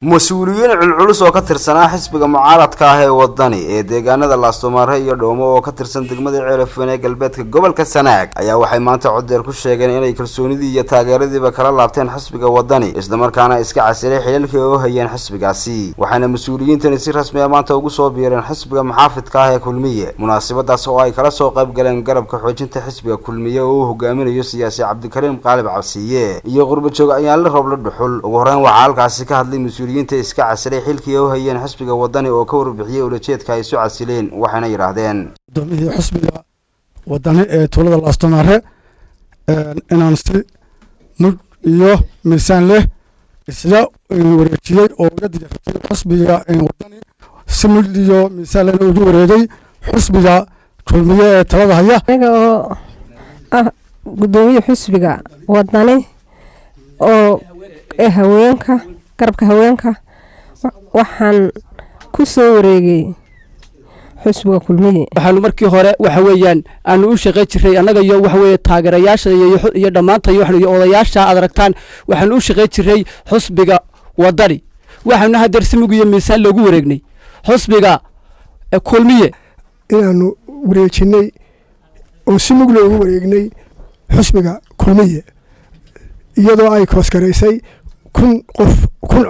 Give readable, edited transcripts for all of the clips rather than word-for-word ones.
masuuliyiin culculus oo ka tirsanaa xisbiga mucaaradka ah ee Wadani ee deegaanada laastoomaare iyo Dhoomo oo ka tirsan degmada Afweyn ee galbeedka gobolka Sanaag ayaa waxay maanta codeer ku sheegeen inay kalsoonidii iyo taageeradiiba kala laabteen xisbiga Wadani isla markaana Iska Casiley xilkii oo hayeen xisbigaasi waxaana masuuliyiintani si rasmi ah maanta ugu soo biireen xisbiga muxaafidka ah ee Kulmiye munaasabadaas oo ay kala soo qayb galeen garabka xoojinta xisbiga Kulmiye oo uu hogaaminayo siyaasi Cabdikariim Qaalib Cabsiye iyo qurbo joog ayaan la roob la dhuxul ugu horreyn waxa halkaasi ka hadlay masuuliyiinta Iska Casiley xilkii oo hayeen xisbiga Wadani oo ka warbixiyay ulajeedka ay soo casileen waxayna yiraahdeen doomidii xisbiga Wadani ee tuulada laastoomaare inaan si mud iyo miisaan leh isla wareejiyay oo uga diyaariyay xisbiga Wadani si mud iyo miisaan leh ugu wareegay xisbiga Kulmiye ee talada haya anaga oo gudoomiye xisbiga Wadani oo haweenka garabka haweenka waxaan ku soo wareegay xisbiga Kulmiye waxaan markii hore waxa weeyaan aanu u shaqeey jiray anaga iyo waxa weeye taageerayaasha iyo dhamaantayo waxa odayaasha aad aragtaan waxaan u shaqeey jiray xisbiga Wadani waxaanu hadar simigu miisaan lagu wareegnay xisbiga Kulmiye inaanu wareejinay oo simig loogu wareegnay xisbiga Kulmiye iyadoo ay koosgareysay kun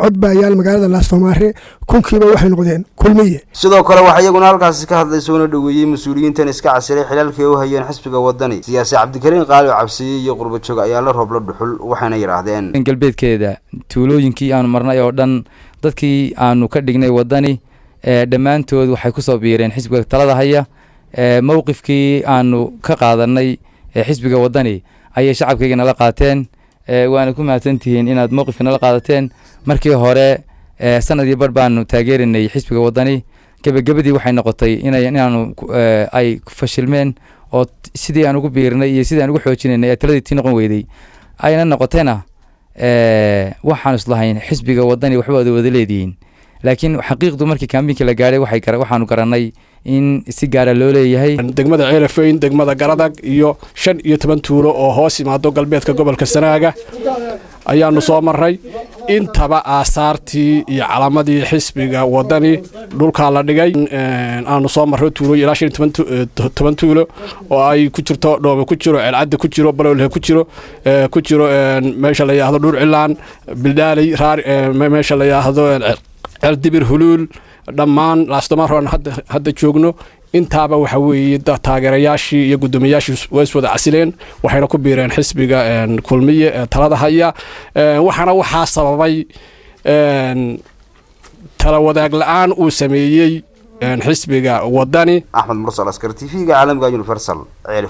cod baayaal magaalada laastoomaare kunkiiba waxay noqdeen Kulmiye sidoo kale waxa iyaguna halkaas ka hadlay soo dhaweeyay masuuliyiintan Iska Casiley xilkii oo hayeen xisbiga Wadani siyaasi Cabdikariim Qaalib Cabsiye iyo qurbo joog ayaa la roob la dhuxul waxayna yiraahdeen in galbeedkeeda tuulooyinkii aan marnay oo dhan dadkii aanu ka dhignay Wadani dhamaantood waxay ku soo biireen xisbiga talada haya mowqifkii aanu ka qaadanay xisbiga Wadani ayay shacabkeena la qaateen waana ku mahadsantihiin inaad mowqifka nala qaadateen markii hore sanadii bar baanu taageerinay xisbiga Wadani gabagabadii waxay noqotay inaanu ay fashilmeen oo sidii aan ugu biirnay iyo sidii aan ugu xoojinay taladii tii noqon weyday ayna noqotayna waxaan islahayn xisbiga Wadani waxba wada leediin laakiin xaqiiqdu markii kaambiinka la gaaray waxaanu garanay in si gaar ah loo leeyahay degmada Afweyn degmada Garadag iyo 15 tuulo oo hoos imaado galbeedka gobolka Sanaag ayaanu soo maray intaba aasaartii iyo calaamadii xisbiga Wadani dhulka la dhigay aanu soo maray tuulo ilaa 15 tuulo oo ay ku jirto Dhoomo ku jiro Ceelcad ku jiro Balowle ku jiro meesha la yiraahdo Dhuur Cilaan Bildaalay meesha la yiraahdo Dibir Hulul dhammaan laastoomaare hadda joogno intaaba waxa weeye taageerayaashii iyo gudoomiyaashii way wada casileen waxayna ku biireen xisbiga Kulmiye ee talada haya waxaa sababay tala wadaag la'aan uu sameeyay xisbiga Wadani Axmed Mursal askar TV-ga caalamka Universal Ceel